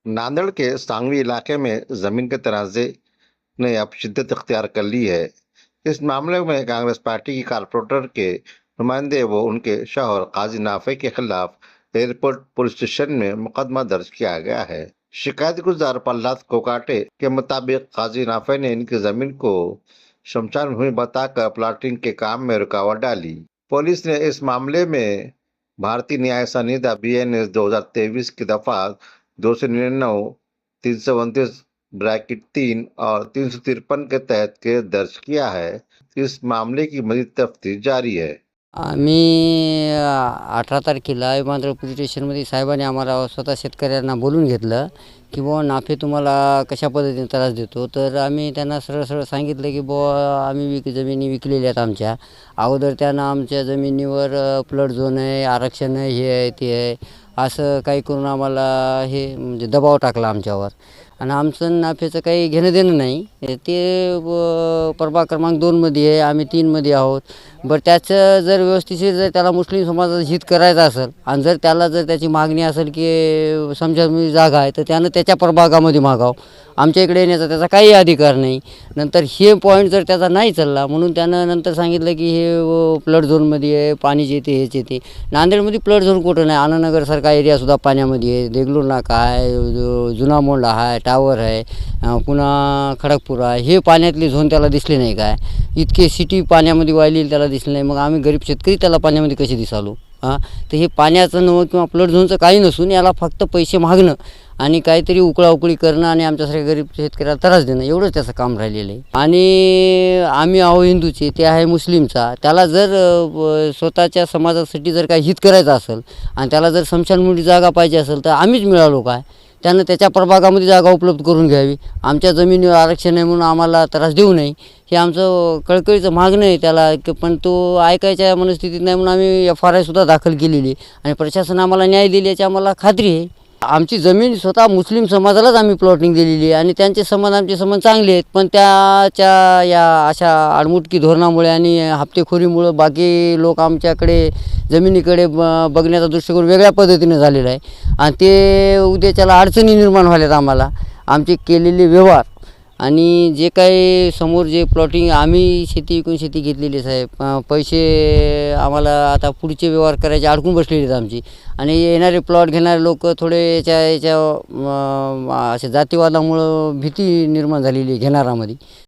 नांदेड़ के सांगवी इलाके में जमीन के तनाजे ने अब शिद्दत इख्तियार कर ली है। इस मामले में कांग्रेस पार्टी की कारपोरेटर के नुमाइंदे व उनके शौहर काजी नाफे के खिलाफ एयरपोर्ट पुलिस स्टेशन में मुकदमा दर्ज किया गया है। शिकायत गुजार प्रहलाद कोकाटे के मुताबिक काजी नाफे ने इनकी जमीन को शमशान भूमि बताकर प्लाटिंग के काम में रुकावट डाली। पुलिस ने इस मामले में भारतीय न्याय संहिता BNS 2023 की दफा 299, 329(3) और 353 के तहत केस दर्ज किया है। इस मामले की मजीद तफ्तीश जारी है। आम्ही 18 तारखेला विमानतळ पोलीस स्टेशनमध्ये साहेबांनी आम्हाला स्वतः शेतकऱ्यांना बोलून घेतलं की बुवा नाफे तुम्हाला कशा पद्धतीने त्रास देतो। तर आम्ही त्यांना सरळ सरळ सांगितलं की बुवा आम्ही जमिनी विकलेल्या आहेत आमच्या। अगोदर त्यानं आमच्या जमिनीवर फ्लड झोन आहे, आरक्षण आहे, हे आहे ते आहे, असं काही करून आम्हाला हे म्हणजे दबाव टाकला आमच्यावर। आणि आमचं नाफेचं काही घेणं देणं नाही। ते प्रभाग क्रमांक 2 मध्ये आहे, आम्ही 3 मध्ये आहोत। बरं त्याचं जर व्यवस्थिशीर जर त्याला मुस्लिम समाजाचं हित करायचं असेल आणि जर त्याला जर त्याची मागणी असेल की समजा जागा आहे तर त्यानं त्याच्या प्रभागामध्ये मागावं। आमच्या इकडे येण्याचा त्याचा काही अधिकार नाही। नंतर हे पॉईंट जर त्याचा नाही चालला म्हणून त्यानं नंतर सांगितलं की हे फ्लड झोनमध्ये आहे, पाणी जे येते हेच येते। नांदेडमध्ये फ्लड झोन कुठं नाही, आनंदनगरसारखा एरियासुद्धा पाण्यामध्ये आहे, देगलूर नाका आहे, जुना मोंडा आहे, टावर आहे, पुन्हा खडकपूर आहे। हे पाण्यातले झोन त्याला दिसले नाही काय, इतके सिटी पाण्यामध्ये वाहिलेली त्याला दिसले नाही। मग आम्ही गरीब शेतकरी त्याला पाण्यामध्ये कसे दिसालो? तर हे पाण्याचं नव्हतं किंवा फ्लड झोनचं काही नसून याला फक्त पैसे मागणं आणि काहीतरी उकळाउकळी करणं आणि आमच्यासारख्या गरीब शेतकऱ्याला त्रास देणं एवढंच त्याचं काम राहिलेलं आहे। आणि आम्ही आहो हिंदूचे, ते आहे मुस्लिमचा। त्याला जर स्वतःच्या समाजासाठी जर काही हित करायचं असेल आणि त्याला जर स्मशानभूमी जागा पाहिजे असेल तर आम्हीच मिळालो काय, त्यानं त्याच्या प्रभागामध्ये जागा उपलब्ध करून घ्यावी। आमच्या जमिनीवर आरक्षण आहे म्हणून आम्हाला त्रास देऊ नये हे आमचं कळकळीचं मागणं आहे त्याला। पण तो ऐकायच्या मनस्थितीत नाही म्हणून आम्ही FRI सुद्धा दाखल केलेली आणि प्रशासन आम्हाला न्याय दिली याची आम्हाला खात्री आहे। आमची जमीन स्वतः मुस्लिम समाजालाच आम्ही प्लॉटिंग दिलेली आहे आणि त्यांचे संबंध आमचे संबंध चांगले आहेत। पण त्याच्या या अशा आडमुटकी धोरणामुळे आणि हप्तेखोरीमुळं बाकी लोक आमच्याकडे जमिनीकडे बघण्याचा दृष्टिकोन वेगळ्या पद्धतीने झालेला आहे आणि ते उद्याच्याला अडचणी निर्माण व्हायल्यात आम्हाला। आमचे केलेले व्यवहार आणि जे काही समोर जे प्लॉटिंग आम्ही शेती विकून शेती घेतलेली साहेब, पैसे आम्हाला आता पुढचे व्यवहार करायचे अडकून बसलेले आहेत आमची। आणि येणारे प्लॉट घेणारे लोक थोडे याच्या असे जातीवादामुळं भीती निर्माण झालेली आहे घेणारामध्ये।